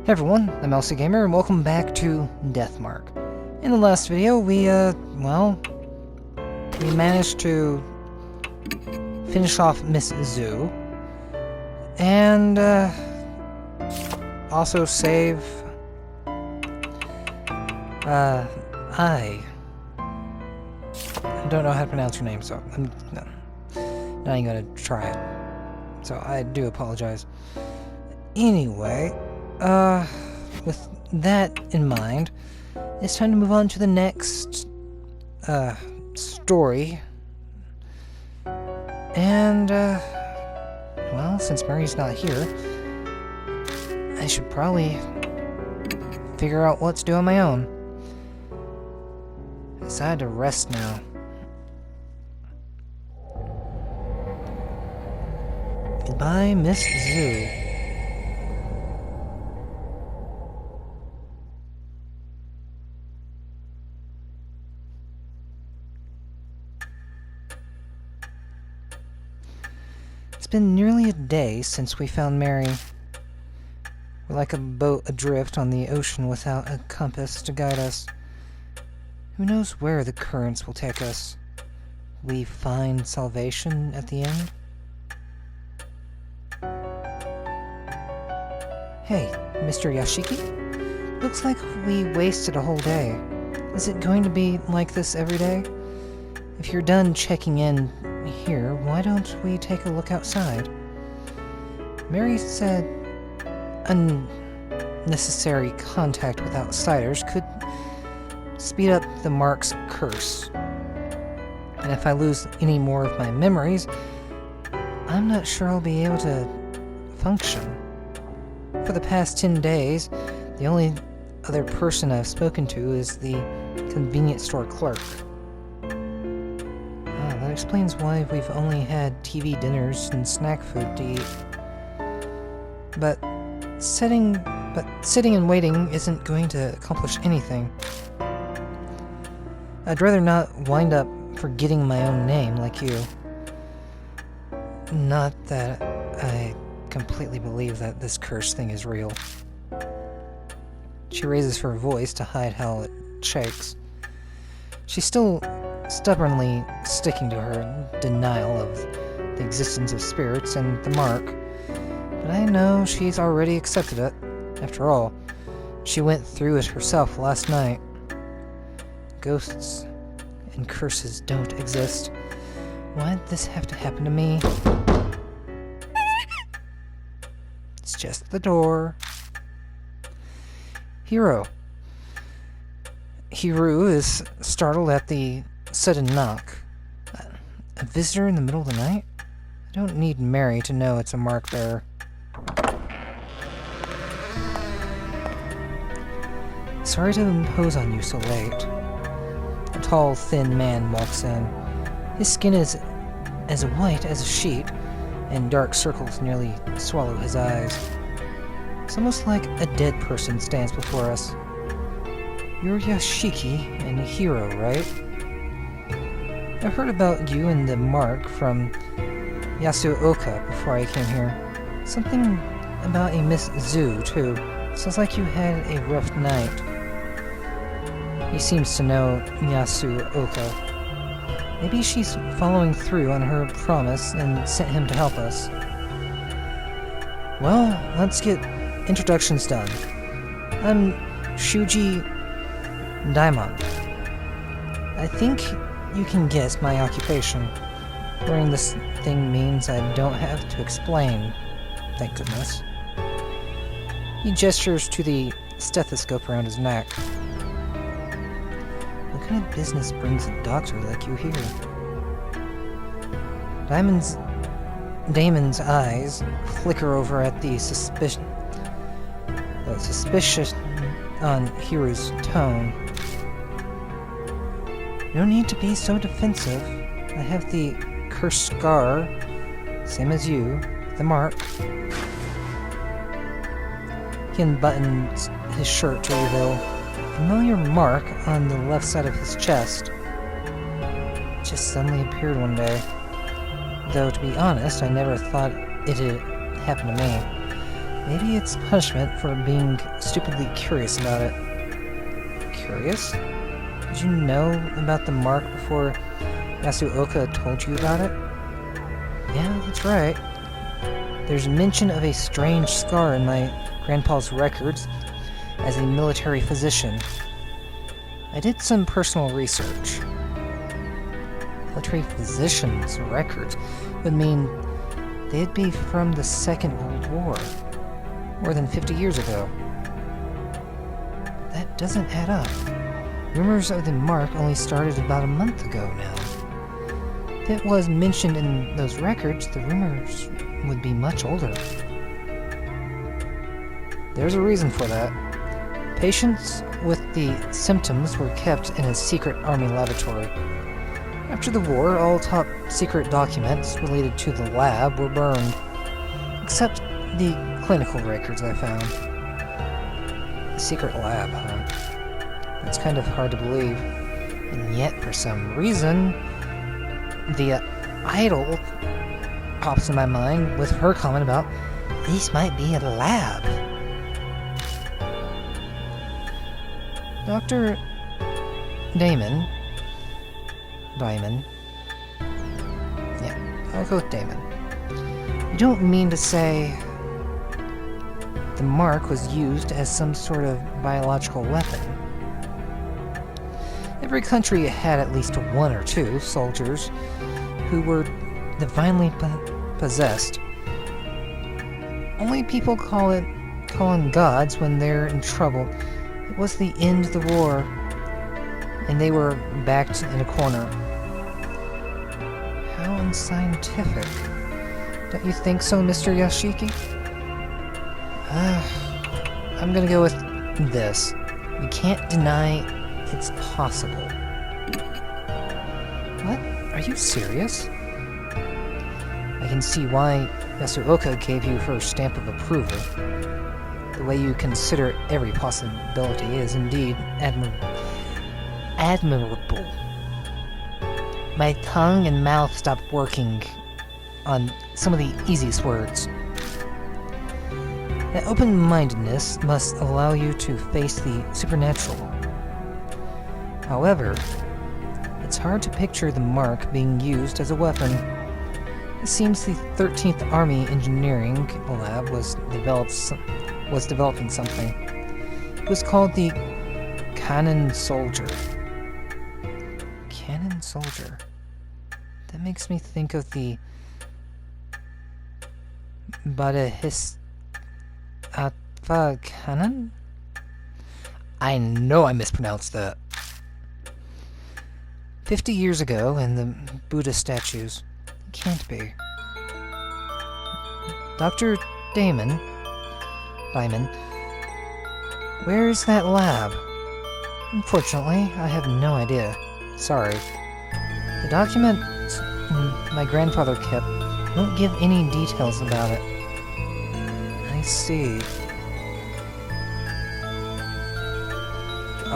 Hey everyone, I'm LC Gamer, and welcome back to Deathmark. In the last video, we managed to finish off Miss Zoo, and, also save, I don't know how to pronounce your name, so I'm not even gonna try it. So I do apologize. Anyway, with that in mind, it's time to move on to the next, story. And, well, since Mary's not here, I should probably figure out what to do on my own. I decided to rest now. Goodbye, Miss Zoo. It's been nearly a day since we found Mary. We're like a boat adrift on the ocean without a compass to guide us. Who knows where the currents will take us? Will we find salvation at the end? Hey, Mr. Yashiki? Looks like we wasted a whole day. Is it going to be like this every day? If you're done checking in here, why don't we take a look outside? Mary said unnecessary contact with outsiders could speed up the Mark's curse. And if I lose any more of my memories, I'm not sure I'll be able to function. For the past 10 days, the only other person I've spoken to is the convenience store clerk. That explains why we've only had TV dinners and snack food to eat. But sitting and waiting isn't going to accomplish anything. I'd rather not wind up forgetting my own name like you. Not that I completely believe that this curse thing is real. She raises her voice to hide how it shakes. She's still stubbornly sticking to her denial of the existence of spirits and the Mark, but I know she's already accepted it. After all, she went through it herself last night. Ghosts and curses don't exist. Why'd this have to happen to me? It's just the door. Hiru is startled at the sudden knock. A visitor in the middle of the night? I don't need Mary to know it's a Mark bearer. Sorry to impose on you so late. A tall, thin man walks in. His skin is as white as a sheet, and dark circles nearly swallow his eyes. It's almost like a dead person stands before us. You're Yashiki and Hiru, right? I heard about you and the Mark from Yasuoka before I came here. Something about a Miss Zoo, too. Sounds like you had a rough night. He seems to know Yasuoka. Maybe she's following through on her promise and sent him to help us. Well, let's get introductions done. I'm Shuji Daimon. I think you can guess my occupation. Wearing this thing means I don't have to explain, thank goodness. He gestures to the stethoscope around his neck. What kind of business brings a doctor like you here? Damon's eyes flicker over at the suspicion on Hiru's tone. No need to be so defensive. I have the cursed scar, same as you, the Mark. He unbuttons his shirt to reveal a familiar mark on the left side of his chest. It just suddenly appeared one day. Though, to be honest, I never thought it had happened to me. Maybe it's punishment for being stupidly curious about it. Curious? Did you know about the mark before Yasuoka told you about it? Yeah, that's right. There's mention of a strange scar in my grandpa's records as a military physician. I did some personal research. Military physician's records would mean they'd be from the Second World War, more than 50 years ago. That doesn't add up. Rumors of the mark only started about a month ago now. If it was mentioned in those records, the rumors would be much older. There's a reason for that. Patients with the symptoms were kept in a secret army laboratory. After the war, all top-secret documents related to the lab were burned, except the clinical records I found. The secret lab, huh? That's kind of hard to believe. And yet, for some reason, the idol pops in my mind with her comment about, this might be a lab. Dr. Damon. Yeah, I'll go with Damon. You don't mean to say the mark was used as some sort of biological weapon? Every country had at least one or two soldiers who were divinely possessed. Only people call on gods when they're in trouble. It was the end of the war, and they were backed in a corner. How unscientific. Don't you think so, Mr. Yashiki? I'm gonna go with this. You can't deny it's possible. What? Are you serious? I can see why Yasuoka gave you her stamp of approval. The way you consider every possibility is indeed admirable. My tongue and mouth stopped working on some of the easiest words. That open-mindedness must allow you to face the supernatural. However, it's hard to picture the mark being used as a weapon. It seems the 13th Army Engineering Lab was developing something. It was called the Kannon Soldier. Kannon Soldier. That makes me think of the Kannon? I know I mispronounced that. 50 years ago, and the Buddha statues. It can't be. Dr. Damon, where is that lab? Unfortunately, I have no idea. Sorry. The documents my grandfather kept don't give any details about it. I see.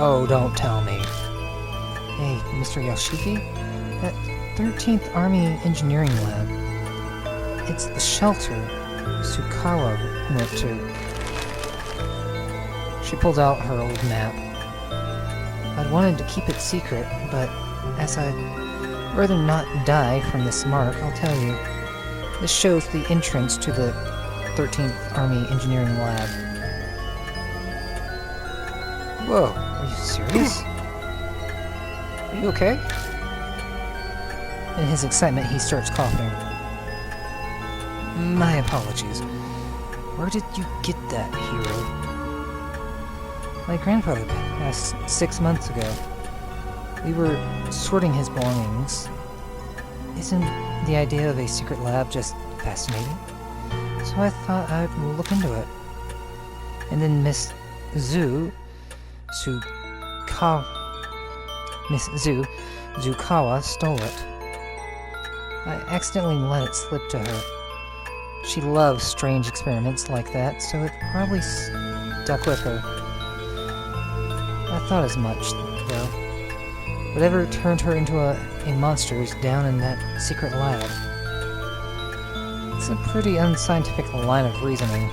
Oh, don't tell me. Hey, Mr. Yashiki? That 13th Army Engineering Lab. It's the shelter Tsukawa went to. She pulled out her old map. I'd wanted to keep it secret, but as I'd rather not die from this mark, I'll tell you. This shows the entrance to the 13th Army Engineering Lab. Whoa, are you serious? Are you okay? In his excitement, he starts coughing. My apologies. Where did you get that, hero? My grandfather passed 6 months ago. We were sorting his belongings. Isn't the idea of a secret lab just fascinating? So I thought I'd look into it. And then Miss Zukawa stole it. I accidentally let it slip to her. She loves strange experiments like that, so it probably stuck with her. I thought as much, though. Whatever turned her into a monster is down in that secret lab. It's a pretty unscientific line of reasoning.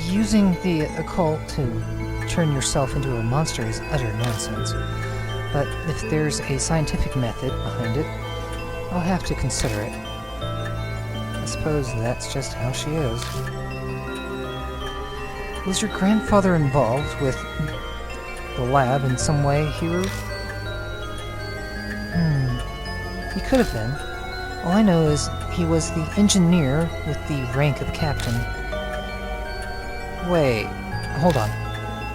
using the occult to turn yourself into a monster is utter nonsense. But if there's a scientific method behind it, I'll have to consider it. I suppose that's just how she is. Was your grandfather involved with the lab in some way, Hiro? He could have been. All I know is he was the engineer with the rank of captain. Wait, hold on.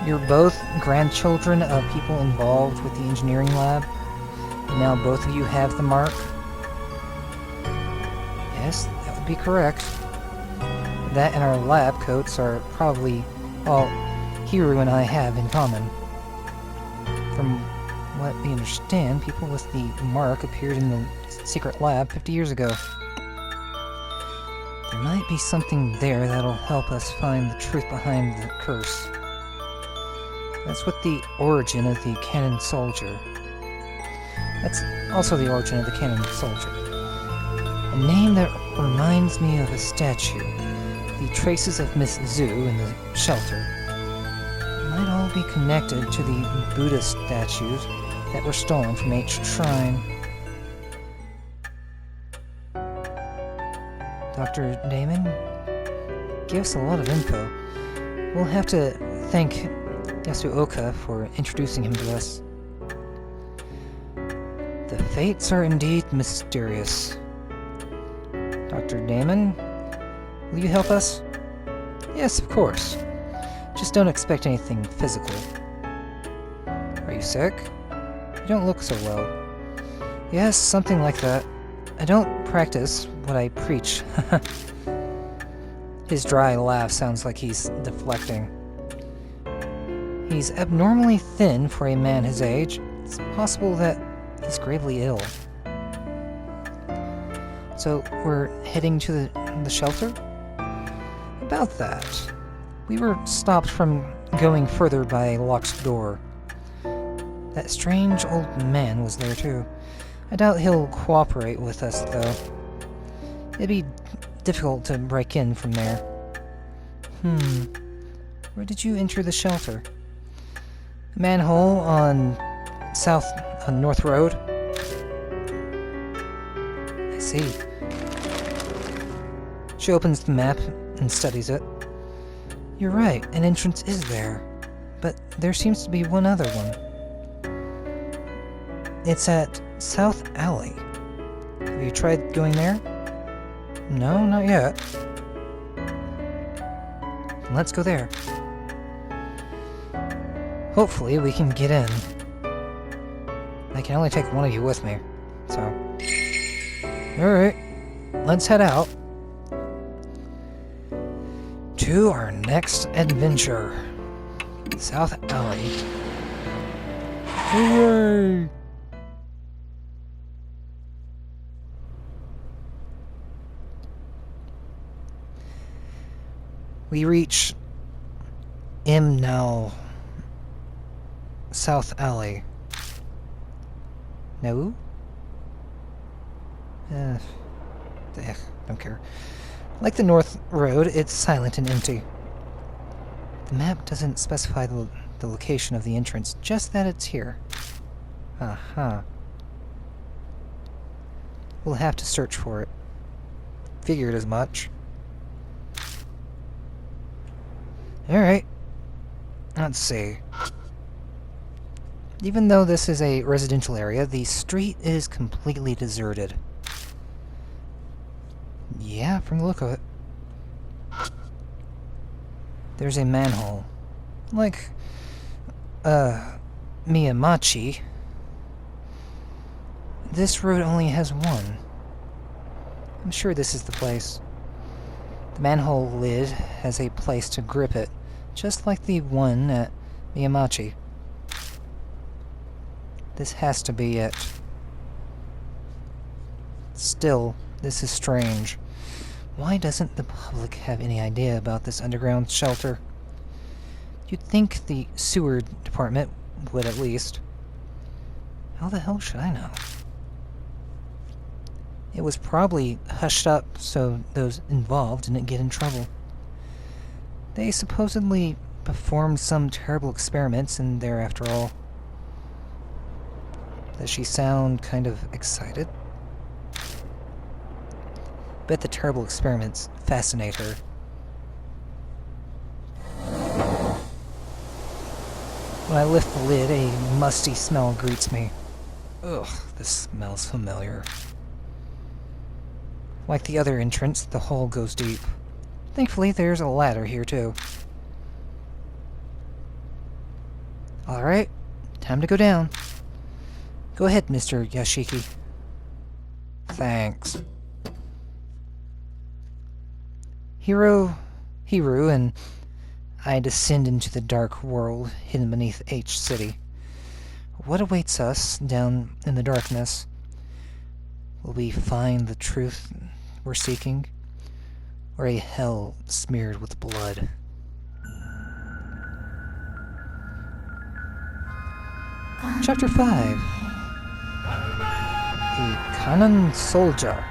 You're both grandchildren of people involved with the engineering lab? And now both of you have the mark? Yes, that would be correct. That and our lab coats are probably all Hiro and I have in common. From what we understand, people with the mark appeared in the secret lab 50 years ago. There might be something there that'll help us find the truth behind the curse. That's what the origin of the Kannon soldier. That's also the origin of the Kannon soldier. A name that reminds me of a statue. The traces of Miss Zhu in the shelter might all be connected to the Buddhist statues that were stolen from H Shrine. Dr. Damon gives a lot of info. We'll have to thank Yasuoka for introducing him to us. The fates are indeed mysterious. Dr. Damon, will you help us? Yes, of course. Just don't expect anything physical. Are you sick? You don't look so well. Yes, something like that. I don't practice what I preach. His dry laugh sounds like he's deflecting. He's abnormally thin for a man his age. It's possible that he's gravely ill. So, we're heading to the shelter? About that. We were stopped from going further by a locked door. That strange old man was there too. I doubt he'll cooperate with us, though. It'd be difficult to break in from there. Where did you enter the shelter? Manhole on North Road? I see. She opens the map and studies it. You're right, an entrance is there. But there seems to be one other one. It's at South Alley. Have you tried going there? No, not yet. Let's go there. Hopefully we can get in. I can only take one of you with me, so... Alright, let's head out to our next adventure. South Alley. Hooray! We reach now South Alley. No? Don't care. Like the North Road, it's silent and empty. The map doesn't specify the location of the entrance, just that it's here. We'll have to search for it. Figured as much. Alright. Let's see. Even though this is a residential area, the street is completely deserted. Yeah, from the look of it. There's a manhole. Like, Miyamachi. This road only has one. I'm sure this is the place. The manhole lid has a place to grip it, just like the one at Miyamachi. This has to be it. Still, this is strange. Why doesn't the public have any idea about this underground shelter? You'd think the sewer department would at least. How the hell should I know? It was probably hushed up so those involved didn't get in trouble. They supposedly performed some terrible experiments in there after all. Does she sound kind of excited? Bet the terrible experiments fascinate her. When I lift the lid, a musty smell greets me. Ugh, this smells familiar. Like the other entrance, the hole goes deep. Thankfully, there's a ladder here too. Alright, time to go down. Go ahead, Mr. Yashiki. Thanks. Hiru and I descend into the dark world hidden beneath H City. What awaits us down in the darkness? Will we find the truth we're seeking? Or a hell smeared with blood? Chapter 5. A Kannon soldier.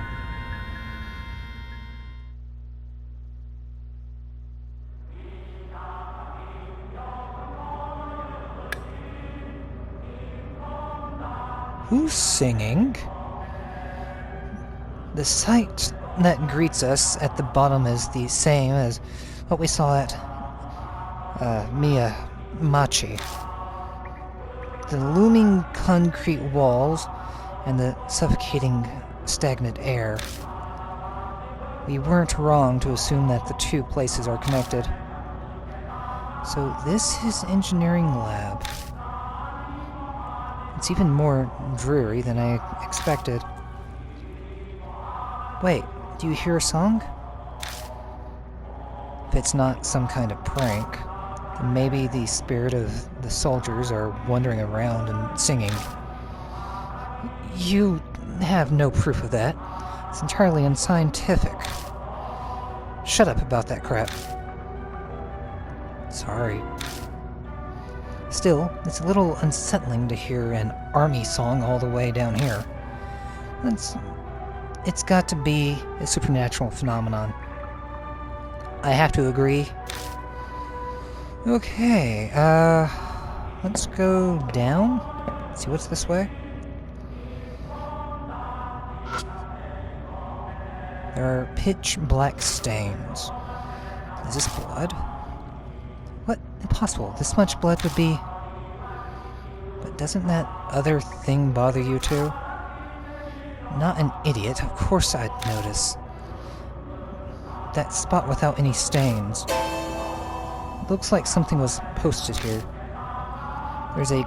Who's singing? The sight that greets us at the bottom is the same as what we saw at Miyamachi. The looming concrete walls and the suffocating stagnant air. We weren't wrong to assume that the two places are connected. So this is engineering lab. It's even more dreary than I expected. Wait, do you hear a song? If it's not some kind of prank, then maybe the spirit of the soldiers are wandering around and singing. You have no proof of that. It's entirely unscientific. Shut up about that crap. Sorry. Still, it's a little unsettling to hear an army song all the way down here. It's got to be a supernatural phenomenon. I have to agree. Okay, let's go down. See what's this way? There are pitch black stains. Is this blood? What? Impossible. This much blood would be... But doesn't that other thing bother you too? Not an idiot. Of course I'd notice. That spot without any stains. Looks like something was posted here. There's a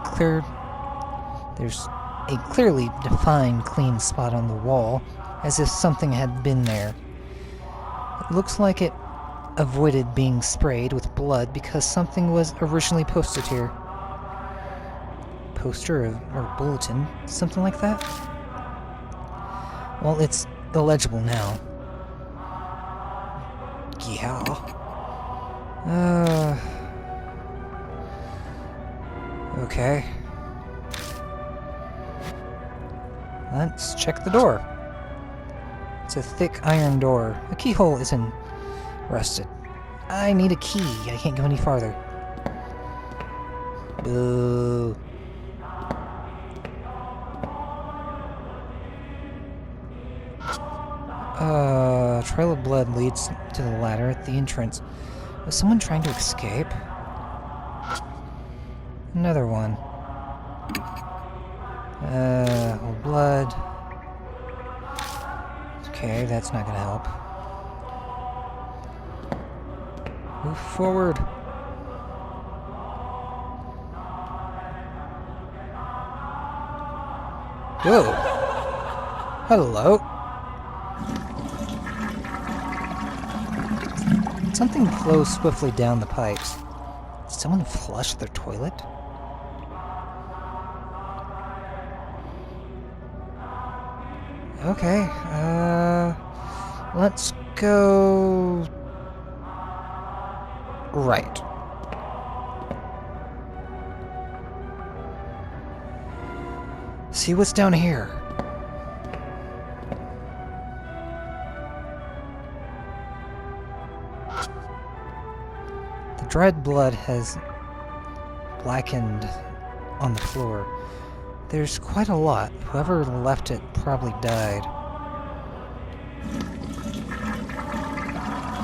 clearly defined clean spot on the wall, as if something had been there. It looks like it avoided being sprayed with blood because something was originally posted here. Poster or bulletin, something like that? Well, it's illegible now. Yeah. Okay. Let's check the door. It's a thick iron door. The keyhole isn't rusted. I need a key. I can't go any farther. Boo. Trail of blood leads to the ladder at the entrance. Was someone trying to escape? Another one. Blood. Okay, that's not gonna help. Move forward. Whoa. Hello. Something flows swiftly down the pipes. Did someone flush their toilet? Okay, let's go... right. See what's down here. dried blood has blackened on the floor. There's quite a lot. Whoever left it probably died.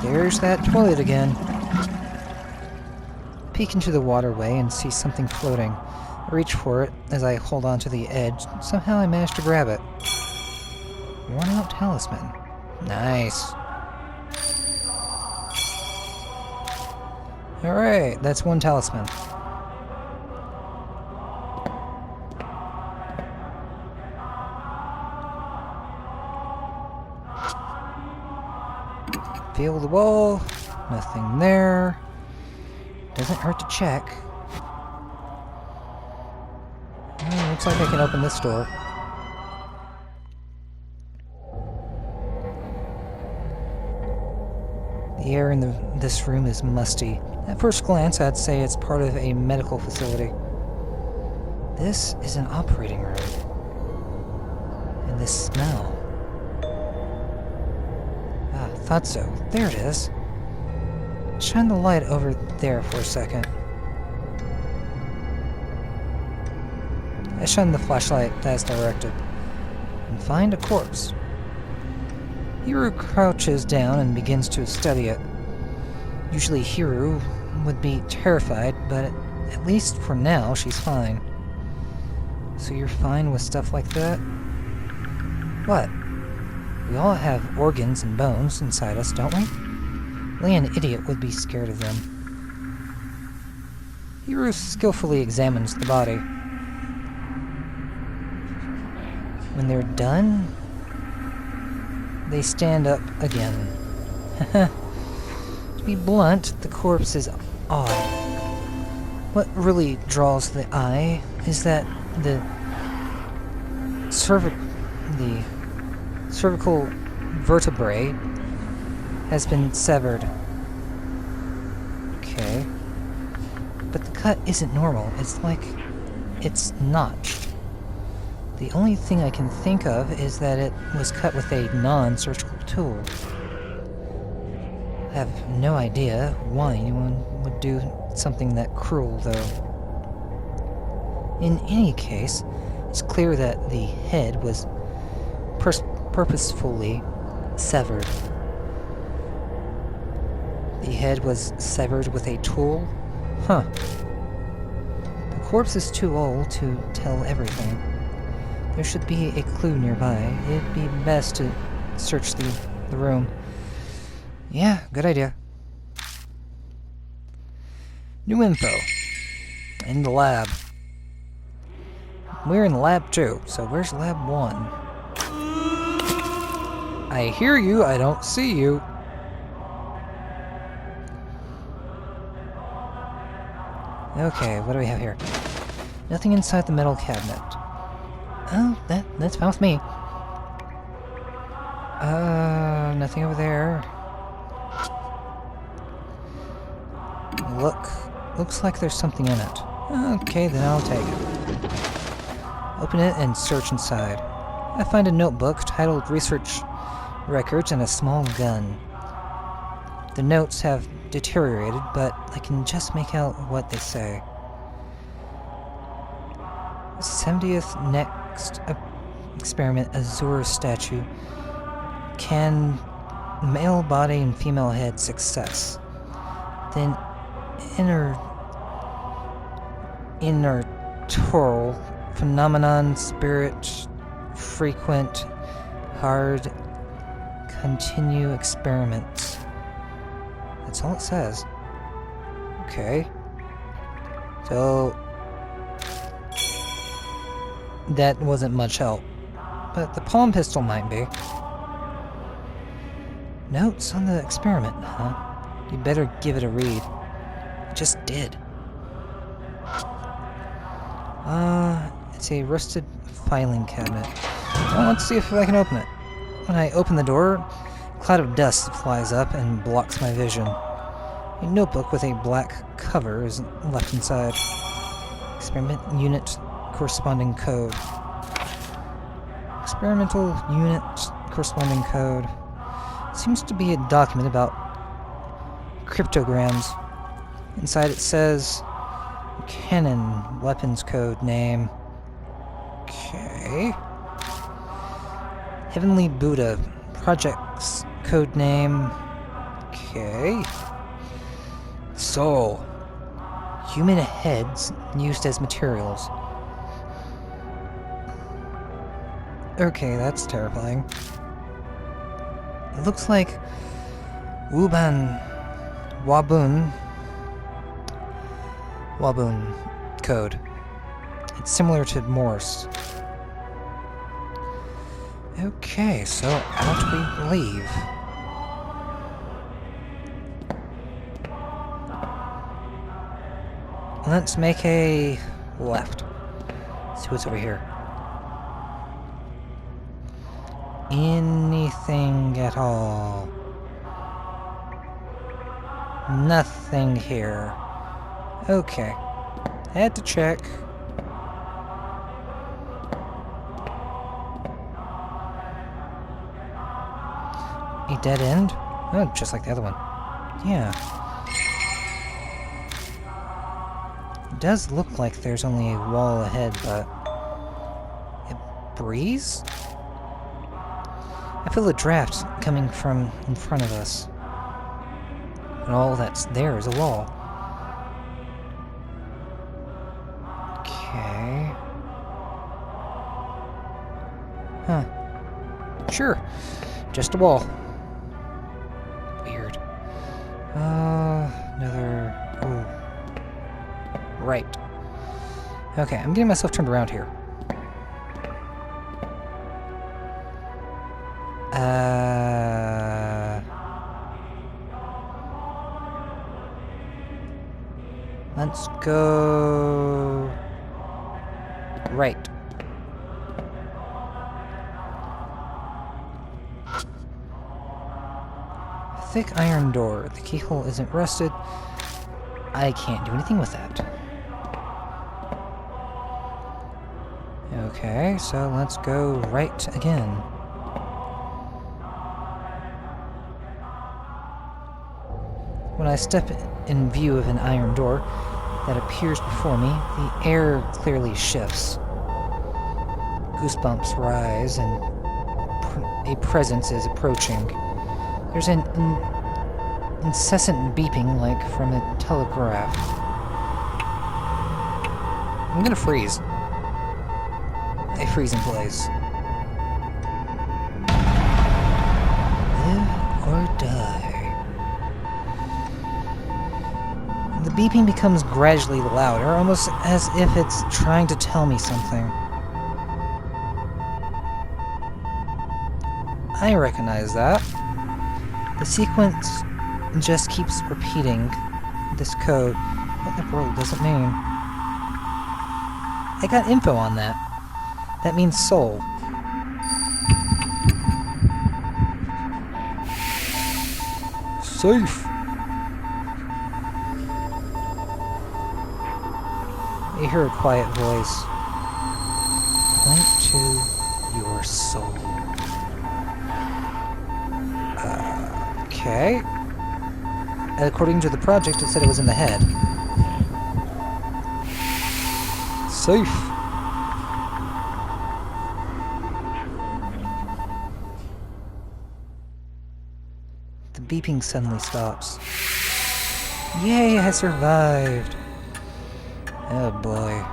There's that toilet again. Peek into the waterway and see something floating. I reach for it as I hold on to the edge. Somehow I manage to grab it. Worn out talisman. Nice. Alright, that's one talisman. Feel the wall. Nothing there. Doesn't hurt to check. Looks like I can open this door. The air in this room is musty. At first glance, I'd say it's part of a medical facility. This is an operating room. And this smell. Ah, thought so. There it is. Shine the light over there for a second. I shine the flashlight as directed, and find a corpse. Hiru crouches down and begins to study it. Usually Hiru would be terrified, but at least for now she's fine. So you're fine with stuff like that? What? We all have organs and bones inside us, don't we? Only an idiot would be scared of them. Hiru skillfully examines the body. When they're done, they stand up again. To be blunt, the corpse is odd. What really draws the eye is that the cervical vertebrae has been severed. Okay. But the cut isn't normal. It's like it's notched. The only thing I can think of is that it was cut with a non-surgical tool. I have no idea why anyone would do something that cruel, though. In any case, it's clear that the head was purposefully severed. The head was severed with a tool? Huh. The corpse is too old to tell everything. There should be a clue nearby. It'd be best to search the room. Yeah, good idea. New info. In the lab. We're in lab 2, so where's lab 1? I hear you, I don't see you. Okay, what do we have here? Nothing inside the metal cabinet. Oh, that's fine with me. Nothing over there. Looks like there's something in it. Okay, then I'll take it. Open it and search inside. I find a notebook titled Research Records and a small gun. The notes have deteriorated, but I can just make out what they say. 70th next experiment, Azure statue. Can male body and female head success. Then inertoral phenomenon spirit frequent hard continue experiments. That's all it says. Okay. So that wasn't much help. But the palm pistol might be. Notes on the experiment, huh? You better give it a read. I just did. It's a rusted filing cabinet. Well, let's see if I can open it. When I open the door, a cloud of dust flies up and blocks my vision. A notebook with a black cover is left inside. Experiment unit corresponding code. Experimental unit corresponding code. Seems to be a document about cryptograms. Inside it says Kannon, weapons code name. Okay. Heavenly Buddha, project's code name. Okay. Soul, human heads used as materials. Okay, that's terrifying. It looks like Wabun code. It's similar to Morse. Okay, so out we leave. Let's make a left. See what's over here. Anything at all? Nothing here. Okay. Had to check. A dead end? Oh, just like the other one. Yeah. It does look like there's only a wall ahead, but... a breeze? I feel a draft coming from in front of us. And all that's there is a wall. Okay. Huh. Sure. Just a wall. Weird. Another... oh. Right. Okay, I'm getting myself turned around here. Let's go... right. Thick iron door. The keyhole isn't rusted. I can't do anything with that. Okay, so let's go right again. When I step in view of an iron door that appears before me, the air clearly shifts. Goosebumps rise, and a presence is approaching. There's an incessant beeping like from a telegraph. I'm gonna freeze. I freeze in place. Live or die. The beeping becomes gradually louder, almost as if it's trying to tell me something. I recognize that. The sequence just keeps repeating this code. What in the world does it mean? I got info on that. That means soul. Safe. You hear a quiet voice. Point to your soul. Okay. According to the project, it said it was in the head. Safe. The beeping suddenly stops. Yay, I survived. Oh boy.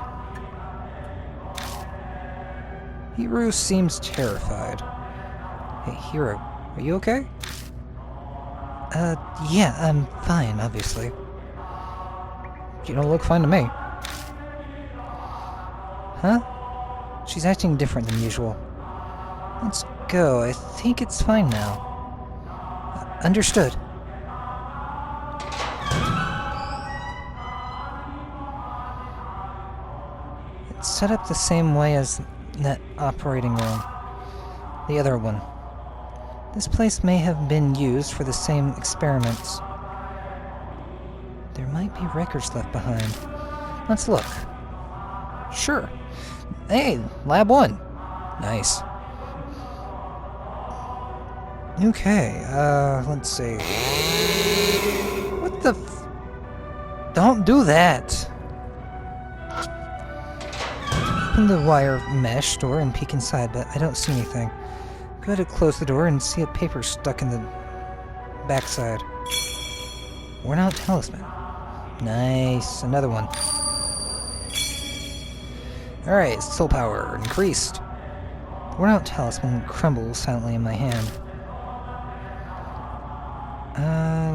Hiro seems terrified. Hey, Hiro, are you okay? Yeah, I'm fine, obviously. You don't look fine to me. Huh? She's acting different than usual. Let's go. I think it's fine now. Understood. It's set up the same way as that operating room. The other one. This place may have been used for the same experiments. There might be records left behind. Let's look. Sure. Hey, Lab 1. Nice. Okay, let's see. What the Don't do that! Open the wire mesh door and peek inside, but I don't see anything. Go to close the door and see a paper stuck in the backside. Worn out talisman. Nice. Another one. Alright, soul power increased. The worn out talisman crumbles silently in my hand.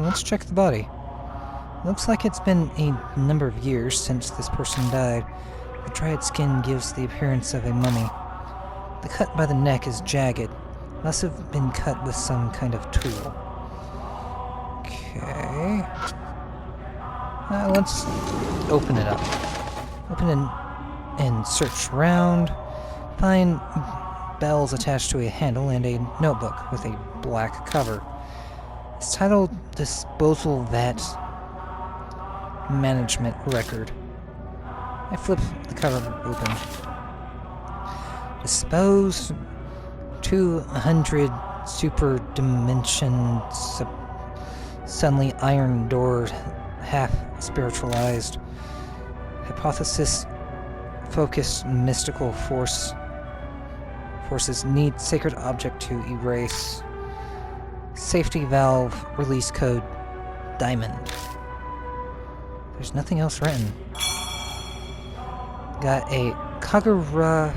Let's check the body. Looks like it's been a number of years since this person died. The dried skin gives the appearance of a mummy. The cut by the neck is jagged. Must have been cut with some kind of tool. Okay. Let's open it up. Open it and search around. Find bells attached to a handle and a notebook with a black cover. It's titled Disposal Vat Management Record. I flip the cover open. Dispose 200 super dimension suddenly iron door half spiritualized. Hypothesis focused mystical forces need sacred object to erase. Safety valve release code diamond. There's nothing else written. Got a Kagura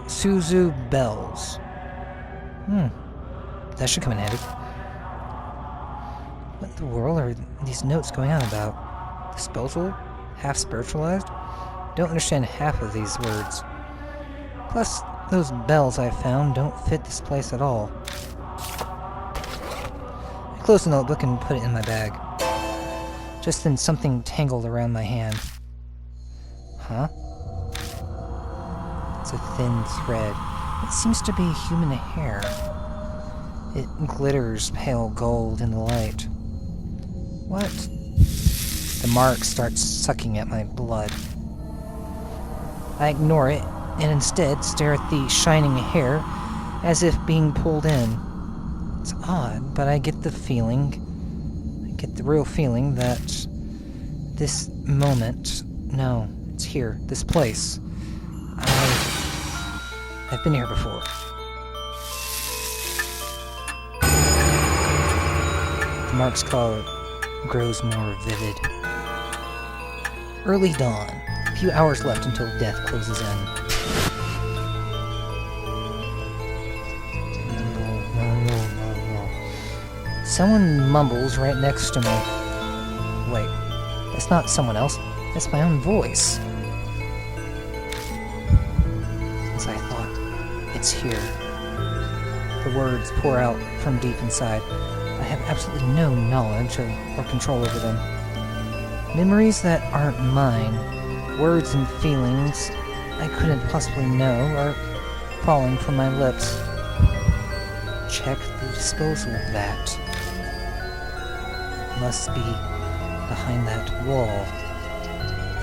Suzu bells. That should come in handy. What in the world are these notes going on about? Disposal? Half spiritualized? Don't understand half of these words. Plus, those bells I found don't fit this place at all. I closed the notebook and put it in my bag. Just then something tangled around my hand. Huh? It's a thin thread. It seems to be human hair. It glitters pale gold in the light. What? The mark starts sucking at my blood. I ignore it and instead stare at the shining hair as if being pulled in. It's odd, but I get the real feeling that this moment, no, it's here, this place. I've been here before. The mark's color grows more vivid. Early dawn. A few hours left until death closes in. Someone mumbles right next to me. Wait, that's not someone else. That's my own voice. As I thought, it's here. The words pour out from deep inside. I have absolutely no knowledge or control over them. Memories that aren't mine, words and feelings I couldn't possibly know are falling from my lips. Check the disposal of that. It must be behind that wall.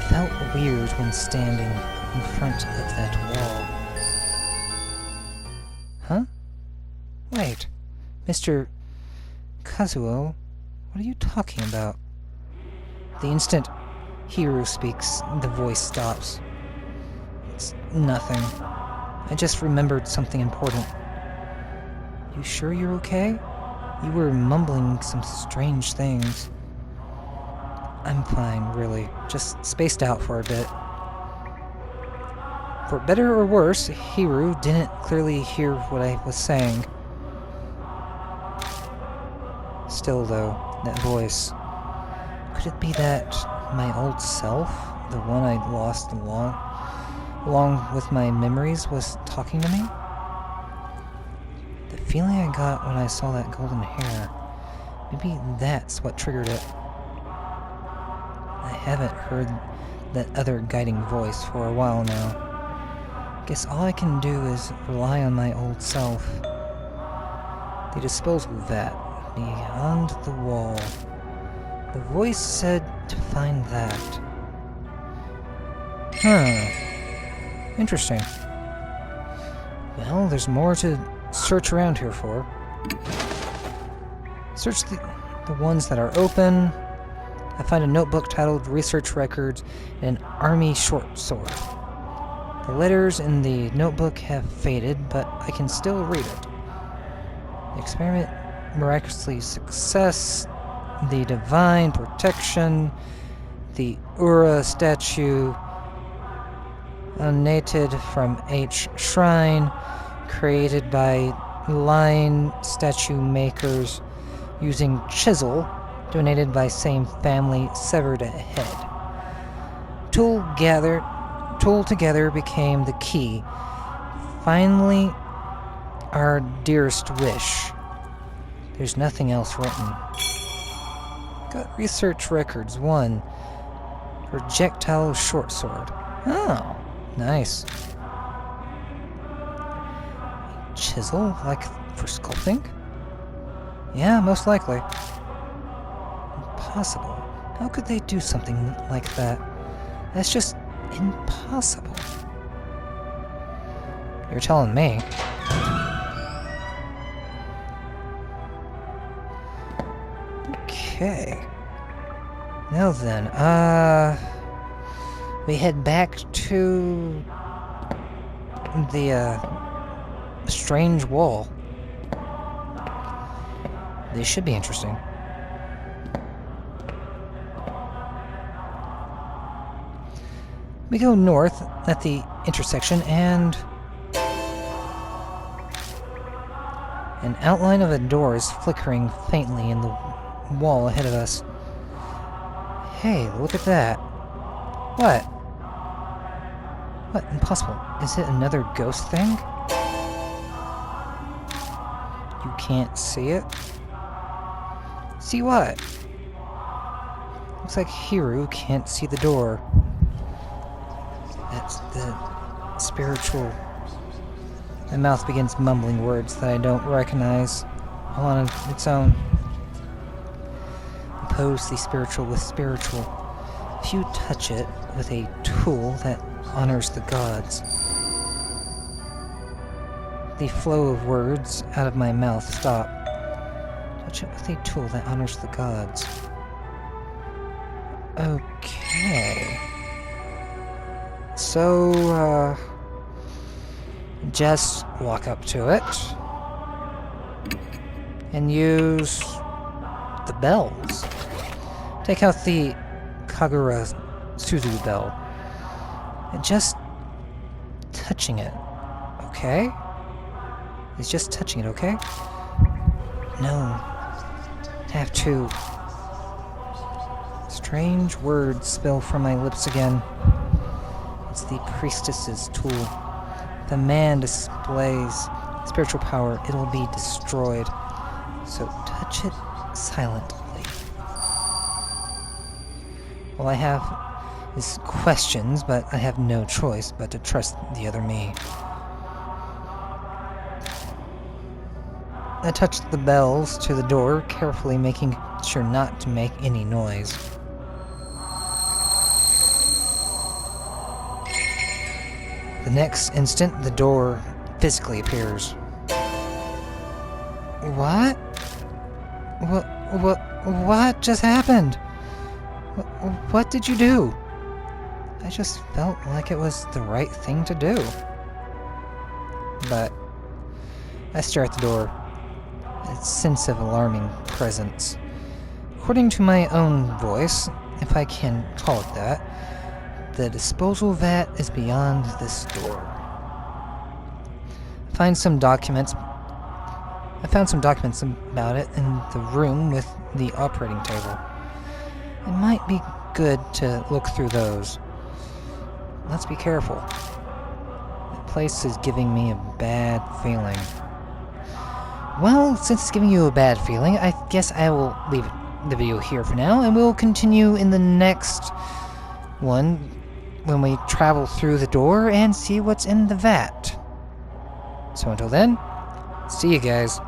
Felt weird when standing in front of that wall. Huh? Wait, Mr. Kazuo, what are you talking about? The instant Hiru speaks, the voice stops. It's nothing. I just remembered something important. You sure you're okay? You were mumbling some strange things. I'm fine, really. Just spaced out for a bit. For better or worse, Hiru didn't clearly hear what I was saying. Still, though, that voice. Could it be that my old self, the one I'd lost along with my memories, was talking to me? The feeling I got when I saw that golden hair, maybe that's what triggered it. I haven't heard that other guiding voice for a while now. Guess all I can do is rely on my old self. The disposal vat, beyond the wall. The voice said to find that. Interesting. Well, there's more to search around here for. Search the ones that are open, I find a notebook titled Research Records and an Army Short Sword. The letters in the notebook have faded, but I can still read it. The experiment miraculously success, the divine protection, the Ura statue, unated from H shrine, created by line statue makers using chisel, donated by same family, severed a head. Tool together became the key. Finally, our dearest wish. There's nothing else written. Got research records. 1. Projectile short sword. Oh, nice. Chisel, like for sculpting? Yeah, most likely. Impossible. How could they do something like that? That's just impossible. You're telling me. Okay. Now then, we head back to the, strange wall. This should be interesting. We go north at the intersection and an outline of a door is flickering faintly in the wall ahead of us. Hey, look at that. What? What? Impossible. Is it another ghost thing? You can't see it? See what? Looks like Hiru can't see the door. That's the spiritual... My mouth begins mumbling words that I don't recognize all on its own. Oppose the spiritual with spiritual. If you touch it with a tool that honors the gods. The flow of words out of my mouth stop. Touch it with a tool that honors the gods. Okay. So, just walk up to it and use the bells. Take out the Kagura Suzu bell and just touching it, okay? It's just touching it, okay? No. Have to. Strange words spill from my lips again. It's the priestess's tool. The man displays spiritual power, it will be destroyed. So touch it silently. Well, I have these questions, but I have no choice but to trust the other me. I touched the bells to the door, carefully making sure not to make any noise. The next instant, the door physically appears. What? What just happened? What did you do? I just felt like it was the right thing to do. But I stare at the door. A sense of alarming presence. According to my own voice, if I can call it that, the disposal vat is beyond this door. I found some documents about it in the room with the operating table. It might be good to look through those. Let's be careful. The place is giving me a bad feeling. Well, since it's giving you a bad feeling, I guess I will leave the video here for now, and we'll continue in the next one when we travel through the door and see what's in the vat. So until then, see you guys.